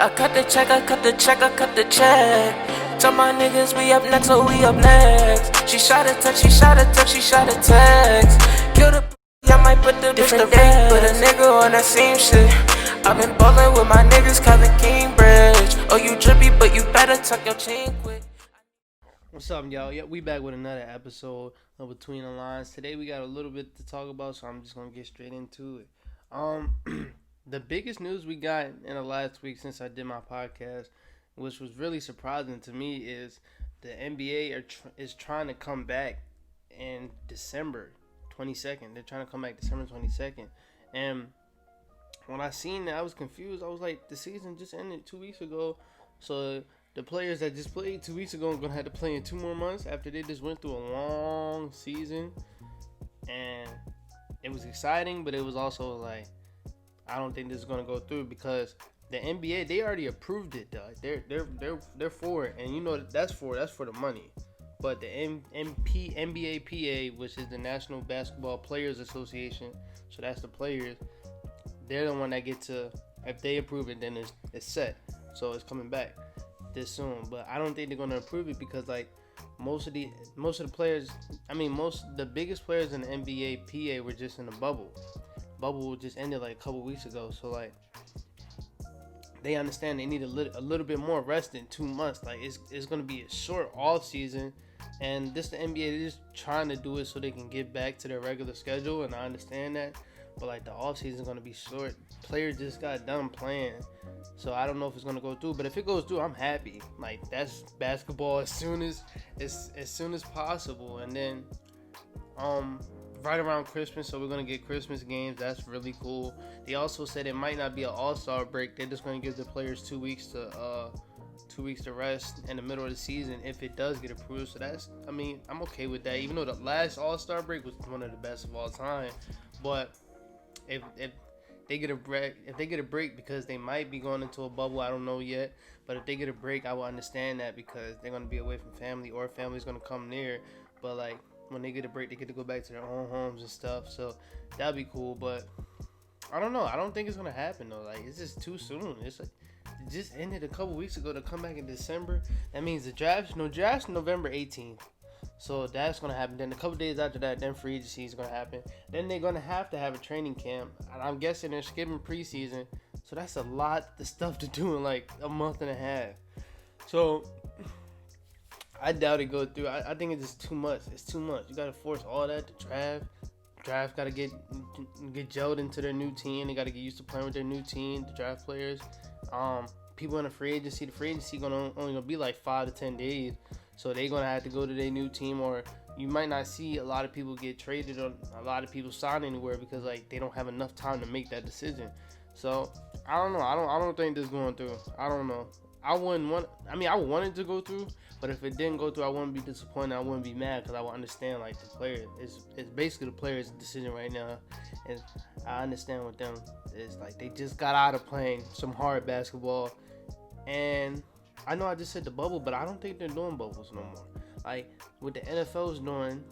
I cut the check, I cut the check, I cut the check. Tell my niggas we up next, so we up next. She shot a text, she shot a text, she shot a text. Kill the I might put the different day, put a nigga on that same shit. I've been ballin' with my niggas, Kevin Cambridge. Oh, you drippy, but you better tuck your chain quick. What's up, y'all? Yeah, we back with another episode of Between the Lines. Today we got a little bit to talk about, so I'm just gonna get straight into it. The biggest news we got in the last week since I did my podcast, which was really surprising to me, is the NBA is trying to come back in December 22nd. They're trying to come back December 22nd, and when I seen that, I was confused. I was like, the season just ended 2 weeks ago, so the players that just played 2 weeks ago are going to have to play in 2 more months after they just went through a long season. And it was exciting, but it was also like, I don't think this is going to go through because the NBA, they already approved it, dog. They're for it, and you know that's for the money. But the NBAPA, which is the National Basketball Players Association, so that's the players, they're the one that get to, if they approve it, then it's set. So it's coming back this soon. But I don't think they're gonna approve it because like most of the players, the biggest players in the NBA PA were just in the bubble. Bubble just ended like a couple weeks ago. So like they understand they need a little bit more rest than 2 months. Like it's gonna be a short off season, and the NBA is just trying to do it so they can get back to their regular schedule, and I understand that. But like the off season is gonna be short. Players just got done playing, so I don't know if it's gonna go through. But if it goes through, I'm happy. Like that's basketball as soon as possible. And then right around Christmas, so we're gonna get Christmas games. That's really cool. They also said it might not be an all-star break. They're just gonna give the players 2 weeks to rest in the middle of the season if it does get approved. So I'm okay with that. Even though the last all-star break was one of the best of all time, but if they get a break because they might be going into a bubble, I don't know yet. But if they get a break, I will understand that because they're gonna be away from family or family's gonna come near. But like when they get a break, they get to go back to their own homes and stuff. So that'd be cool. But I don't know. I don't think it's gonna happen though. Like it's just too soon. It's like it just ended a couple weeks ago to come back in December. That means the draft's November 18th. So that's going to happen. Then a couple days after that, then free agency is going to happen. Then they're going to have a training camp. And I'm guessing they're skipping preseason. So that's a lot of stuff to do in like a month and a half. So I doubt it goes through. I think it's just too much. It's too much. You got to force all that to draft. Draft got to get gelled into their new team. They got to get used to playing with their new team, the draft players. People in the free agency. The free agency only gonna be like 5 to 10 days. So they're going to have to go to their new team, or you might not see a lot of people get traded or a lot of people sign anywhere because like they don't have enough time to make that decision. So I don't know. I don't think this is going through. I don't know. I want it to go through, but if it didn't go through, I wouldn't be disappointed. I wouldn't be mad because I would understand like the player. It's basically the player's decision right now, and I understand with them. It's like they just got out of playing some hard basketball, and I know I just said the bubble, but I don't think they're doing bubbles no more. Like what the NFL's doing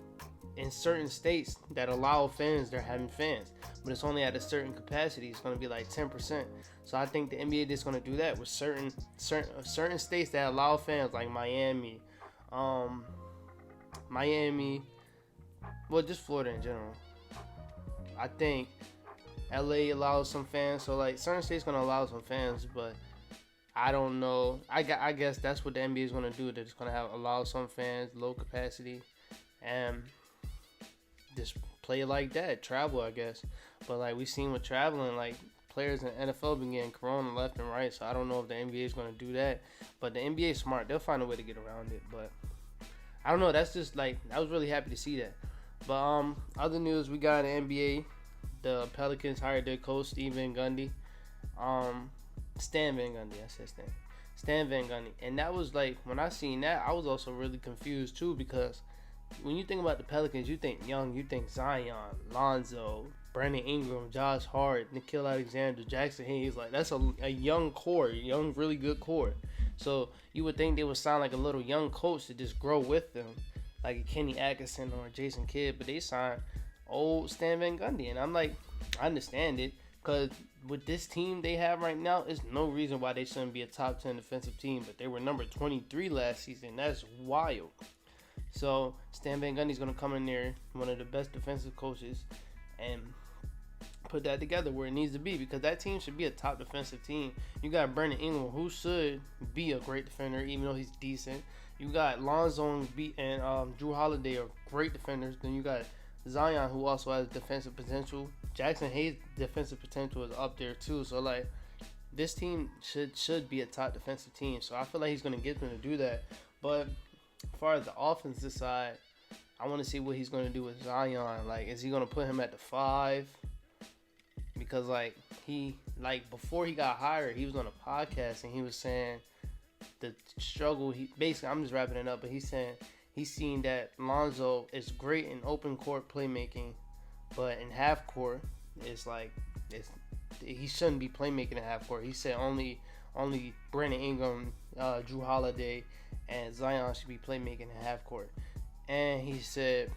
in certain states that allow fans, they're having fans, but it's only at a certain capacity. It's going to be like 10%. So I think the NBA is going to do that with certain states that allow fans, like Miami, well, just Florida in general. I think LA allows some fans, so like certain states going to allow some fans, but I don't know. I guess that's what the NBA is going to do. They're just going to allow some fans, low capacity, and just play it like that. Travel, I guess. But like we've seen with traveling, like players in the NFL been getting corona left and right. So I don't know if the NBA is going to do that. But the NBA is smart. They'll find a way to get around it. But I don't know. That's just like, I was really happy to see that. But other news we got in the NBA, the Pelicans hired their coach Stan Van Gundy. Stan Van Gundy. And that was like, when I seen that, I was also really confused too, because when you think about the Pelicans, you think young, you think Zion, Lonzo, Brandon Ingram, Josh Hart, Nickeil Alexander, Jackson Hayes. Like that's a young core, young, really good core. So you would think they would sign like a little young coach to just grow with them, like a Kenny Atkinson or Jason Kidd, but they signed old Stan Van Gundy. And I'm like, I understand it, because with this team they have right now, there's no reason why they shouldn't be a top 10 defensive team. But they were number 23 last season. That's wild. So Stan Van Gundy's gonna come in there, one of the best defensive coaches, and put that together where it needs to be, because that team should be a top defensive team. You got Brandon Ingram, who should be a great defender, even though he's decent. You got Lonzo and Jrue Holiday are great defenders. Then you got Zion, who also has defensive potential. Jackson Hayes' defensive potential is up there too. So like, this team should be a top defensive team. So I feel like he's gonna get them to do that. But as far as the offensive side, I want to see what he's gonna do with Zion. Like, is he gonna put him at the 5? Because before he got hired, he was on a podcast and he was saying the struggle. I'm just wrapping it up, but he's saying he's seen that Lonzo is great in open court playmaking, but in half court, he shouldn't be playmaking in half court. He said only Brandon Ingram, Jrue Holiday, and Zion should be playmaking in half court. And he said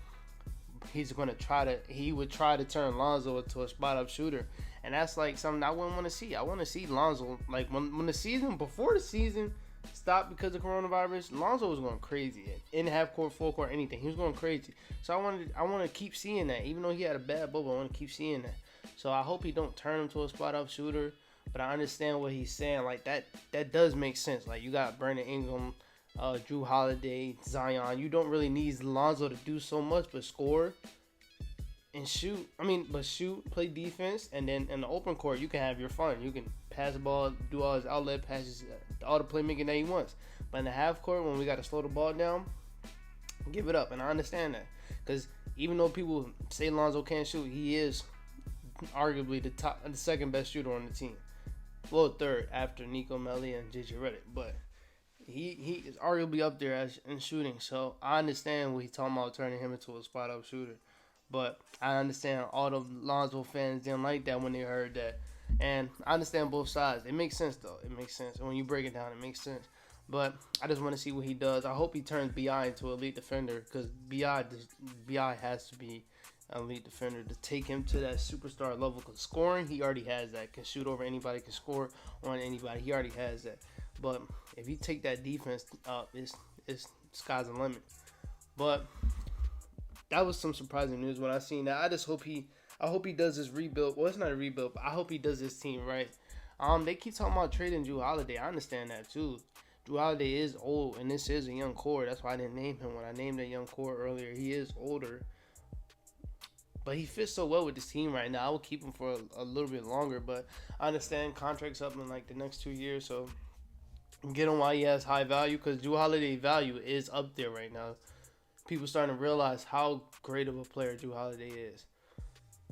he would try to turn Lonzo into a spot up shooter, and that's like something I wouldn't want to see. I want to see Lonzo, like when the season, before the season stopped because of coronavirus, Lonzo was going crazy in half court, full court, anything. He was going crazy. So I want to keep seeing that, even though he had a bad bubble. I want to keep seeing that. So I hope he don't turn him to a spot up shooter, but I understand what he's saying. Like that does make sense. Like, you got Brandon Ingram, Jrue Holiday, Zion. You don't really need Lonzo to do so much but score and shoot. Shoot, play defense, and then in the open court you can have your fun. You can pass the ball, do all his outlet passes, all the playmaking that he wants. But in the half court, when we got to slow the ball down, give it up. And I understand that, because even though people say Lonzo can't shoot, he is arguably the second best shooter on the team. Well, third after Nico Melli and JJ Redick, but he is arguably up there in shooting. So I understand what he's talking about, turning him into a spot up shooter. But I understand all the Lonzo fans didn't like that when they heard that. And I understand both sides. It makes sense, though. It makes sense. And when you break it down, it makes sense. But I just want to see what he does. I hope he turns B.I. into an elite defender, because B.I. has to be an elite defender to take him to that superstar level. Because scoring, he already has that. Can shoot over anybody, can score on anybody. He already has that. But if you take that defense up, it's sky's the limit. But that was some surprising news when I seen that. I hope he does his rebuild. Well, it's not a rebuild, but I hope he does his team right. They keep talking about trading Jrue Holiday. I understand that too. Jrue Holiday is old, and this is a young core. That's why I didn't name him when I named that young core earlier. He is older, but he fits so well with this team right now. I will keep him for a little bit longer, but I understand contract's up in like the next 2 years, so get him while he has high value, because Jrue Holiday value is up there right now. People starting to realize how great of a player Jrue Holiday is.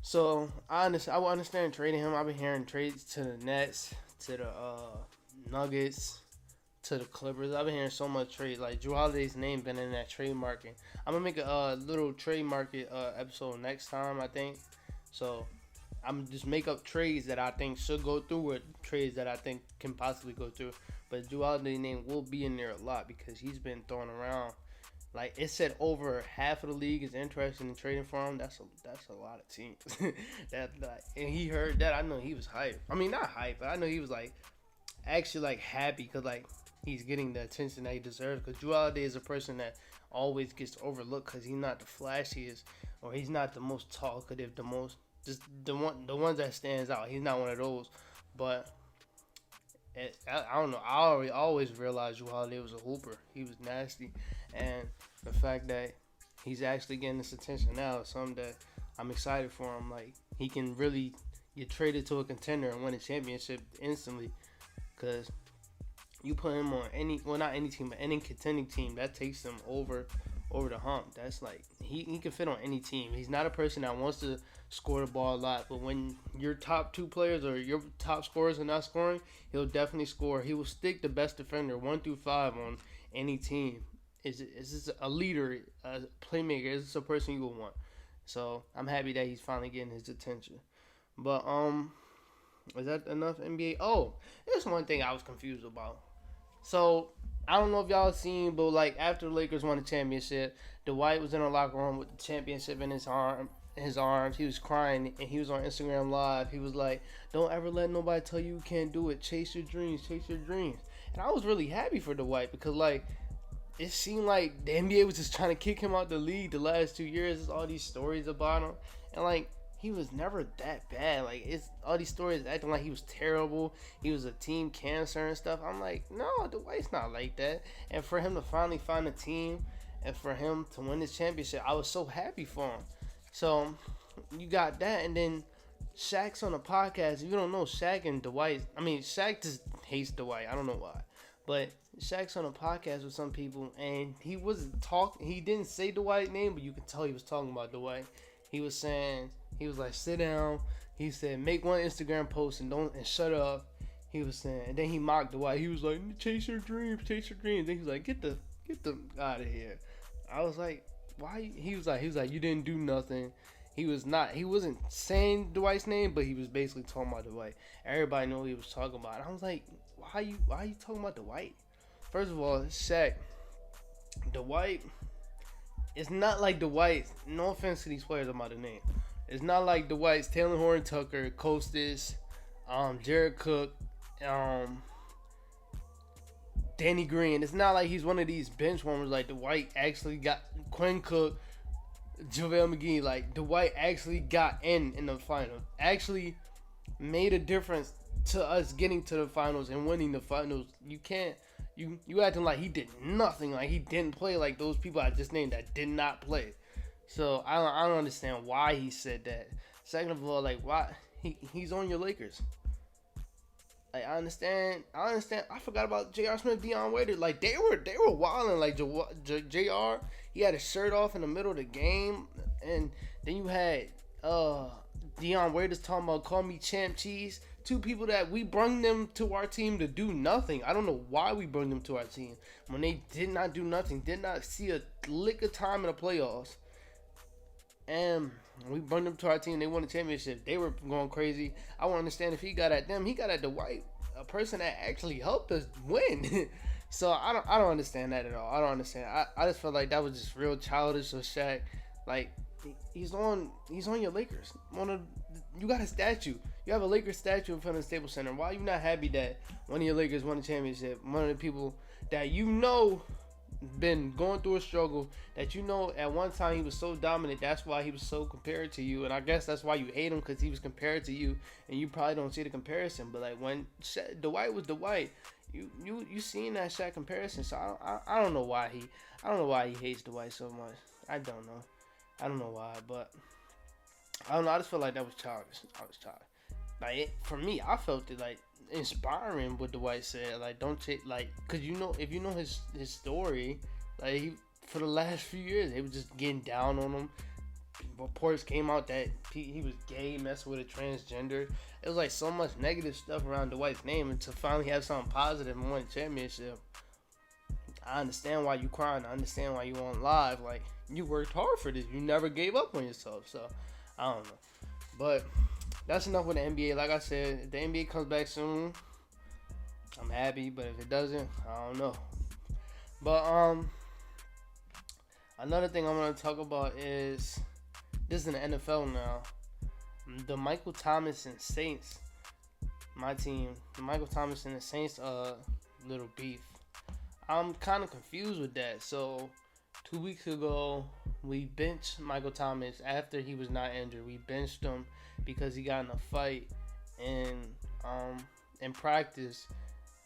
So I will understand trading him. I've been hearing trades to the Nets, to the Nuggets, to the Clippers. I've been hearing so much trade. Like, Jrue Holiday's name been in that trade market. I'm gonna make a little trade market episode next time, I think. So I'm just make up trades that I think should go through, or trades that I think can possibly go through. But Jrue Holiday's name will be in there a lot, because he's been thrown around. Like, it said over half of the league is interested in trading for him. That's a lot of teams. And he heard that. I know he was hyped. I mean, not hyped, but I know he was like actually like happy, because like he's getting the attention that he deserves. Because Jrue Holiday is a person that always gets overlooked, because he's not the flashiest, or he's not the most talkative, the most just the ones that stands out. He's not one of those. But I don't know. I always realized Jrue Holiday was a hooper. He was nasty. And the fact that he's actually getting this attention now is something that I'm excited for him. Like, he can really get traded to a contender and win a championship instantly. Because you put him on not any team, but any contending team, that takes him over the hump. That's like, he can fit on any team. He's not a person that wants to score the ball a lot, but when your top two players or your top scorers are not scoring, he'll definitely score. He will stick the best defender 1 through 5 on any team. Is this a leader, a playmaker? Is this a person you would want? So I'm happy that he's finally getting his attention. But is that enough NBA? Oh, there's one thing I was confused about. So I don't know if y'all seen, but like after the Lakers won the championship, Dwight was in the locker room with the championship in his arm, his arms. He was crying, and he was on Instagram Live. He was like, "Don't ever let nobody tell you can't do it. Chase your dreams. Chase your dreams." And I was really happy for Dwight because like it seemed like the NBA was just trying to kick him out the league the last 2 years. There's all these stories about him, and like he was never that bad. Like it's all these stories acting like he was terrible. He was a team cancer and stuff. I'm like, no, Dwight's not like that. And for him to finally find a team, and for him to win this championship, I was so happy for him. So you got that, and then Shaq's on the podcast. If you don't know, Shaq and Dwight. I mean, Shaq just hates Dwight. I don't know why, but Shaq's on a podcast with some people, and he wasn't talking. He didn't say Dwight's name, but you can tell he was talking about Dwight. He was saying, he was like, sit down. He said, make one Instagram post and shut up. He was saying, and then he mocked Dwight. He was like, chase your dreams, chase your dreams. Then he was like, get the out of here. I was like, why? He was like, you didn't do nothing. He wasn't saying Dwight's name, but he was basically talking about Dwight. Everybody knew what he was talking about. And I was like, why are you talking about Dwight? First of all, Shaq, Dwight, it's not like Dwight, no offense to these players I'm about to name. It's not like Dwight's Taylor Horn Tucker, Costas, Jared Cook, Danny Green. It's not like he's one of these bench warmers like Dwight actually got Quinn Cook, JaVale McGee. Like Dwight actually got in the final. Actually made a difference to us getting to the finals and winning the finals. You can't you acting like he did nothing, like he didn't play like those people I just named that did not play. So I don't understand why he said that. Second of all, like why he's on your Lakers. Like I understand. I forgot about J.R. Smith, Dion Waiters. Like they were wilding. Like J.R. He had his shirt off in the middle of the game, and then you had Dion Waiters talking about call me champ cheese. Two people that we brung them to our team to do nothing. I don't know why we brought them to our team when they did not do nothing, did not see a lick of time in the playoffs. And we brought them to our team. They won the championship. They were going crazy. I want to understand if he got at them. He got at Dwight, a person that actually helped us win. So I don't understand that at all. I don't understand. I just felt like that was just real childish of Shaq. Like he's on your Lakers. You got a statue. You have a Lakers statue in front of the Staples Center. Why are you not happy that one of your Lakers won the championship? One of the people that you know been going through a struggle, that you know at one time he was so dominant, that's why he was so compared to you, and I guess that's why you hate him, because he was compared to you and you probably don't see the comparison. But like when Dwight was Dwight, you seen that Shaq comparison. So I don't know why he hates Dwight so much. I don't know why, but I don't know. I just feel like that was childish. Like for me, I felt it like inspiring what Dwight said. Like don't take like, cause if you know his story, like for the last few years they was just getting down on him. Reports came out that he was gay, messing with a transgender. It was like so much negative stuff around Dwight's name, and to finally have something positive and win a championship. I understand why you crying. I understand why you on live. Like you worked hard for this. You never gave up on yourself. So I don't know, but that's enough with the NBA. Like I said, if the NBA comes back soon, I'm happy. But if it doesn't, I don't know. But another thing I want to talk about is this is in the NFL now. The Michael Thomas and Saints, my team. The Michael Thomas and the Saints little beef. I'm kind of confused with that. So 2 weeks ago, we benched Michael Thomas after he was not injured. We benched him because he got in a fight in practice,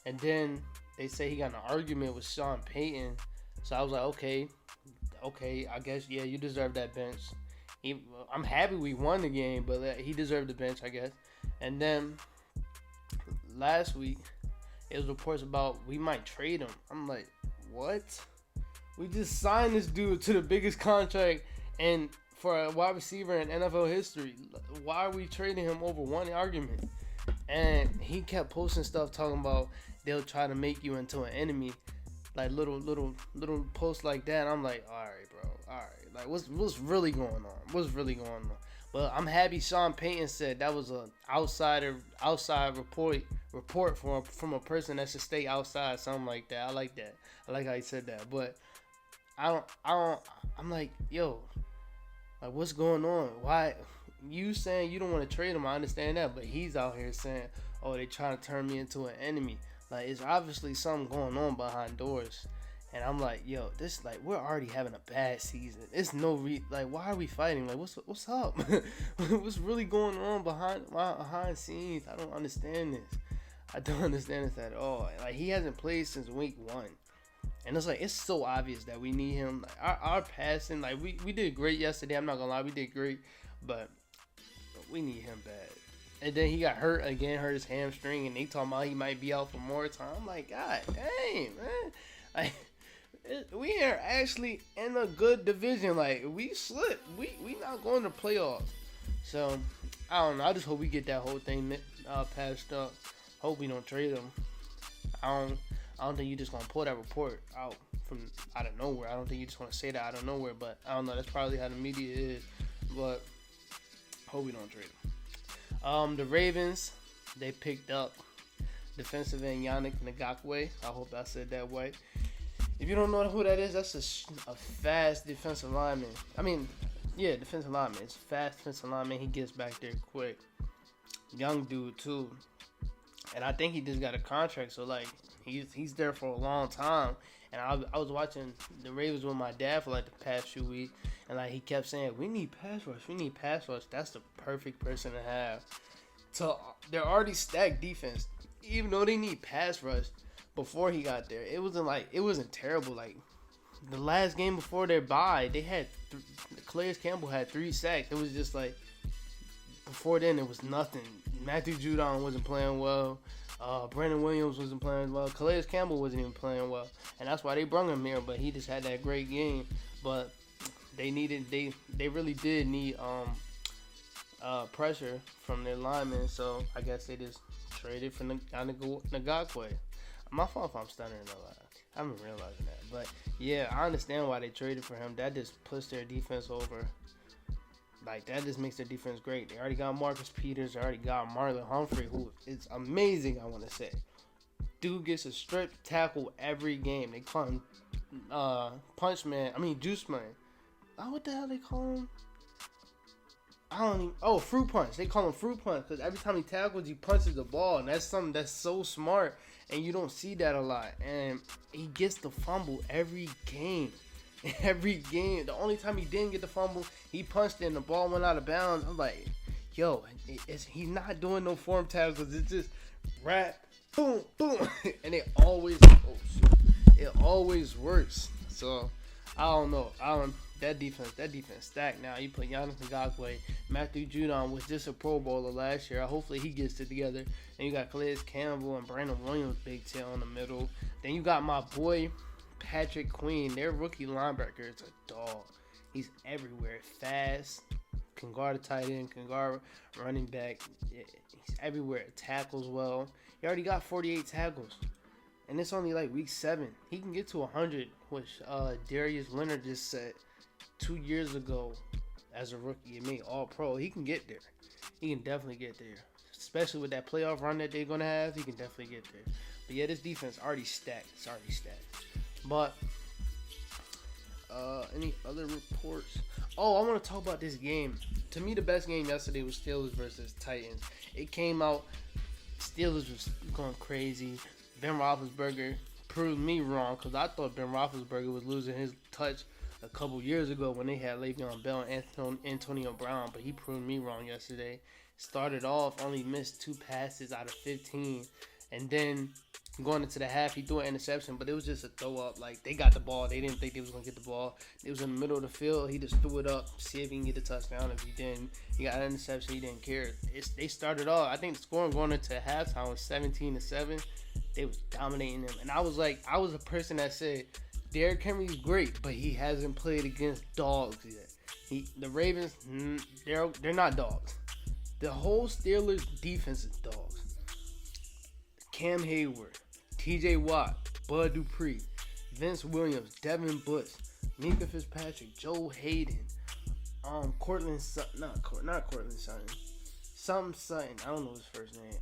and then they say he got in an argument with Sean Payton. So I was like, okay, I guess you deserve that bench. I'm happy we won the game, but he deserved the bench, I guess. And then last week, it was reports about we might trade him. I'm like, what? We just signed this dude to the biggest contract and for a wide receiver in NFL history. Why are we trading him over one argument? And he kept posting stuff talking about they'll try to make you into an enemy, like little posts like that. I'm like, all right, bro, all right. Like, what's really going on? What's really going on? But I'm happy Sean Payton said that was an outside report from a person that should stay outside, something like that. I like that. I like how he said that. But I'm like, yo, Like, what's going on? Why you saying you don't want to trade him? I understand that, but he's out here saying, "Oh, they trying to turn me into an enemy." Like, it's obviously something going on behind doors. And I'm like, yo, this, like, we're already having a bad season. It's no like, why are we fighting? Like, what's up? What's really going on behind scenes? I don't understand this. I don't understand this at all. Like, he hasn't played since week 1. And it's like, it's so obvious that we need him. Like, our passing, like, we did great yesterday. I'm not gonna lie, we did great. But we need him bad. And then he got hurt again, hurt his hamstring, and they talking about he might be out for more time. I'm like, God dang, man. Like, we are actually in a good division. Like, we slipped. We not going to playoffs. So, I don't know. I just hope we get that whole thing patched up. Hope we don't trade him. I don't think you just gonna pull that report out of nowhere. I don't think you just want to say that out of nowhere. But I don't know. That's probably how the media is. But hope we don't trade him. The Ravens, they picked up defensive end Yannick Ngakoue. I hope I said that right. If you don't know who that is, that's a fast defensive lineman. Defensive lineman. It's fast defensive lineman. He gets back there quick. Young dude too. And I think he just got a contract, so like he's there for a long time. And I was watching the Ravens with my dad for like the past few weeks, and like he kept saying, "We need pass rush. We need pass rush." That's the perfect person to have. So they're already stacked defense, even though they need pass rush. Before he got there, it wasn't terrible. Like, the last game before their bye, they had Calais Campbell had 3 sacks. It was just like, before then it was nothing. Matthew Judon wasn't playing well. Brandon Williams wasn't playing well. Calais Campbell wasn't even playing well, and that's why they brought him here. But he just had that great game. But they really did need pressure from their linemen. So I guess they just traded for Ngakoue. My fault if I'm stuttering a lot. I'm realizing that. But, yeah, I understand why they traded for him. That just puts their defense over. Like, that just makes their defense great. They already got Marcus Peters. They already got Marlon Humphrey, who is amazing, I want to say. Dude gets a strip tackle every game. They call him Juice Man. Oh, what the hell they call him? Fruit punch. They call him fruit punch because every time he tackles, he punches the ball, and that's something that's so smart, and you don't see that a lot. And he gets the fumble every game. Every game. The only time he didn't get the fumble, he punched it and the ball went out of bounds. I'm like, yo, he's not doing no form tackles. It's just rap, boom, boom, and it always works. So I don't know. That defense stacked now. You put Giannis Ngakoue, Matthew Judon was just a Pro Bowler last year. Hopefully he gets it together. And you got Calais Campbell and Brandon Williams, big tail in the middle. Then you got my boy Patrick Queen. Their rookie linebacker is a dog. He's everywhere. Fast. Can guard a tight end. Can guard running back. He's everywhere. Tackles well. He already got 48 tackles. And it's only like week 7. He can get to 100, which Darius Leonard just said 2 years ago as a rookie and made All-Pro. He can get there. He can definitely get there. Especially with that playoff run that they're going to have, he can definitely get there. But yeah, this defense already stacked. It's already stacked. But any other reports? Oh, I want to talk about this game. To me, the best game yesterday was Steelers versus Titans. It came out, Steelers was going crazy. Ben Roethlisberger proved me wrong because I thought Ben Roethlisberger was losing his touch a couple years ago when they had Le'Veon Bell and Antonio Brown, but he proved me wrong yesterday. Started off, only missed 2 passes out of 15, and then going into the half, he threw an interception, but it was just a throw up. Like, they got the ball. They didn't think they was going to get the ball. It was in the middle of the field. He just threw it up, see if he can get a touchdown. If he didn't, he got an interception. He didn't care. They started off, I think the scoring going into halftime was 17-7. They was dominating them. And I was a person that said, Derrick Henry's great, but he hasn't played against dogs yet. The Ravens, they're not dogs. The whole Steelers defense is dogs. Cam Hayward, TJ Watt, Bud Dupree, Vince Williams, Devin Bush, Minka Fitzpatrick, Joe Hayden, Cortland Sutton, not Cortland Sutton, Sutton, I don't know his first name,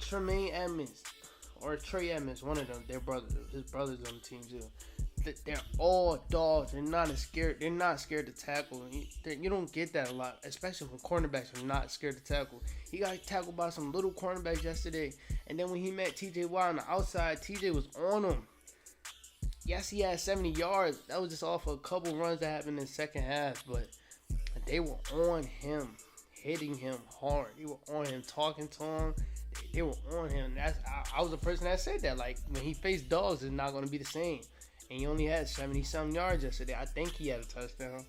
Tremaine Edmonds, or Trey Edmonds, one of them, their brothers, his brothers on the team too. they're all dogs. They're not scared. They're not scared to tackle. You don't get that a lot, especially when cornerbacks are not scared to tackle. He got tackled by some little cornerbacks yesterday, and then when he met T.J. Watt on the outside, T.J. was on him. Yes, he had 70 yards. That was just off of a couple runs that happened in the second half, but they were on him, hitting him hard. They were on him, talking to him. They were on him. I was the person that said that. Like, when he faced dogs, it's not going to be the same. And he only had 70-something yards yesterday. I think he had a touchdown.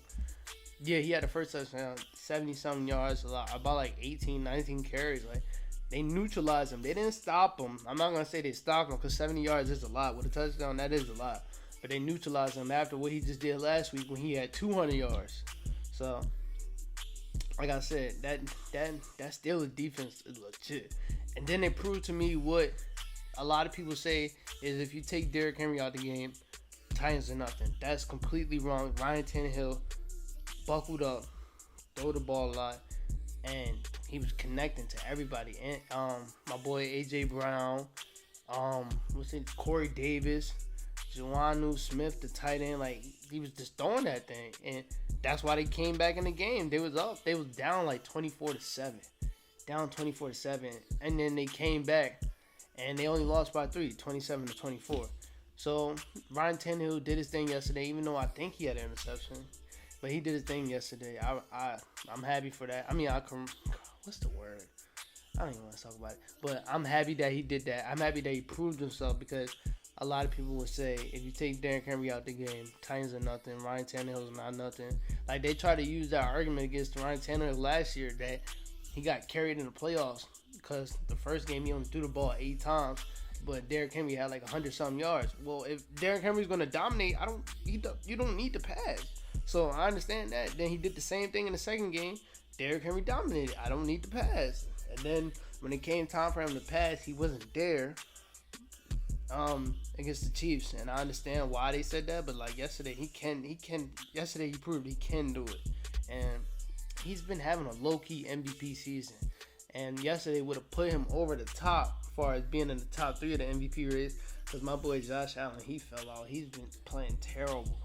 Yeah, he had the first touchdown, 70-something yards, about like 18, 19 carries. Like, they neutralized him. They didn't stop him. I'm not going to say they stopped him because 70 yards is a lot. With a touchdown, that is a lot. But they neutralized him after what he just did last week when he had 200 yards. So, like I said, that still a defense is legit. And then they proved to me what a lot of people say is if you take Derrick Henry out the game, Titans are nothing. That's completely wrong. Ryan Tannehill buckled up, throw the ball a lot, and he was connecting to everybody. And my boy A.J. Brown, Corey Davis, Juanu Smith, the tight end, like he was just throwing that thing, and that's why they came back in the game. They was up, they was down like 24-7, and then they came back, and they only lost by 3, 27-24. So Ryan Tannehill did his thing yesterday, even though I think he had an interception, but he did his thing yesterday. I'm happy for that. I mean, what's the word? I don't even want to talk about it, but I'm happy that he did that. I'm happy that he proved himself because a lot of people would say if you take Derrick Henry out the game, Titans are nothing. Ryan Tannehill is not nothing. Like, they try to use that argument against Ryan Tannehill last year that he got carried in the playoffs because the first game he only threw the ball 8 times, but Derrick Henry had like 100-something yards. Well, if Derrick Henry's going to dominate, you don't need to pass. So I understand that. Then he did the same thing in the second game. Derrick Henry dominated. I don't need to pass. And then when it came time for him to pass, he wasn't there against the Chiefs. And I understand why they said that, but like yesterday, yesterday he proved he can do it. And he's been having a low-key MVP season. And yesterday would have put him over the top as far as being in the top 3 of the MVP race. Because my boy Josh Allen, he fell out. He's been playing terrible.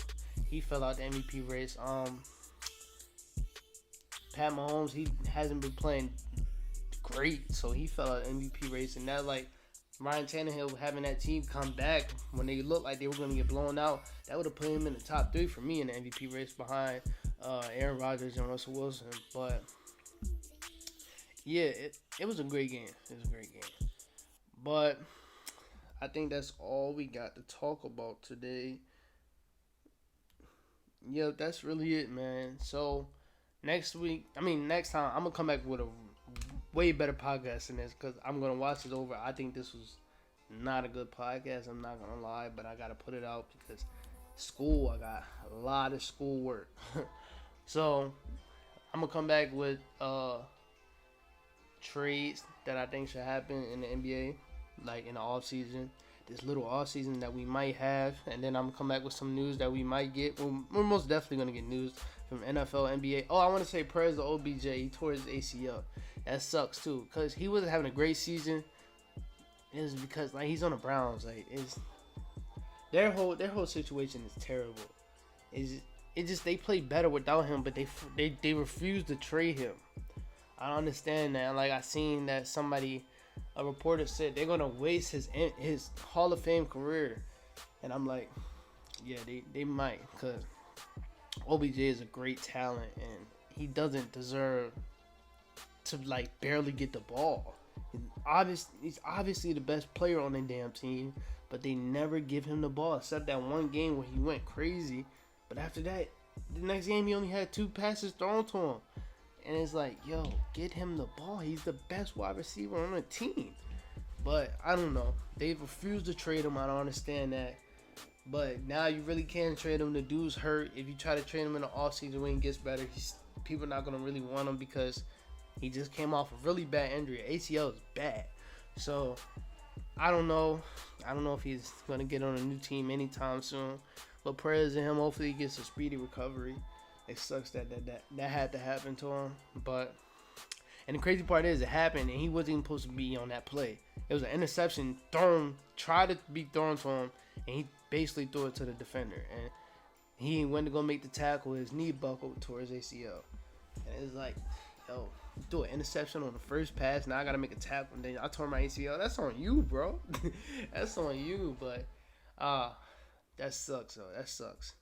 He fell out the MVP race. Pat Mahomes, he hasn't been playing great, so he fell out the MVP race. And that, like, Ryan Tannehill having that team come back when they looked like they were going to get blown out, that would have put him in the top 3 for me in the MVP race behind Aaron Rodgers and Russell Wilson. But yeah, it was a great game. It was a great game. But I think that's all we got to talk about today. Yeah, that's really it, man. So next time, I'm going to come back with a way better podcast than this because I'm going to watch it over. I think this was not a good podcast. I'm not going to lie, but I got to put it out because school, I got a lot of school work. So I'm going to come back with trades that I think should happen in the NBA, like in the offseason. This little offseason that we might have, and then I'm going to come back with some news that we might get. We're most definitely going to get news from NFL, NBA. Oh, I want to say prayers to OBJ. He tore his ACL. That sucks, too, because he wasn't having a great season. It was because, like, he's on the Browns. Like, their whole situation is terrible. It just they play better without him, but they refuse to trade him. I don't understand that. Like, I seen that a reporter said they're gonna waste his Hall of Fame career, and I'm like, yeah, they might, because OBJ is a great talent and he doesn't deserve to like barely get the ball. He's obviously the best player on the damn team, but they never give him the ball except that one game where he went crazy. But after that, the next game he only had 2 passes thrown to him. And it's like, yo, get him the ball. He's the best wide receiver on the team. But I don't know. They've refused to trade him. I don't understand that. But now you really can't trade him. The dude's hurt. If you try to trade him in the offseason when he gets better, people are not going to really want him because he just came off a really bad injury. ACL is bad. So I don't know. I don't know if he's going to get on a new team anytime soon. But prayers to him. Hopefully he gets a speedy recovery. It sucks that had to happen to him, and the crazy part is it happened, and he wasn't even supposed to be on that play. It was an interception tried to be thrown to him, and he basically threw it to the defender, and he went to go make the tackle. His knee buckled towards ACL, and it's like, yo, you threw an interception on the first pass. Now I gotta make a tackle, and then I tore my ACL. That's on you, bro. That's on you. But that sucks, though. That sucks.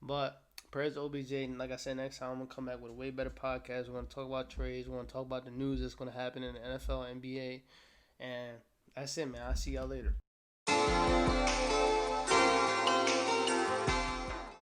But prayers to OBJ, and like I said, next time I'm gonna come back with a way better podcast. We're gonna talk about trades. We're gonna talk about the news that's gonna happen in the NFL, NBA, and that's it, man. I'll see y'all later.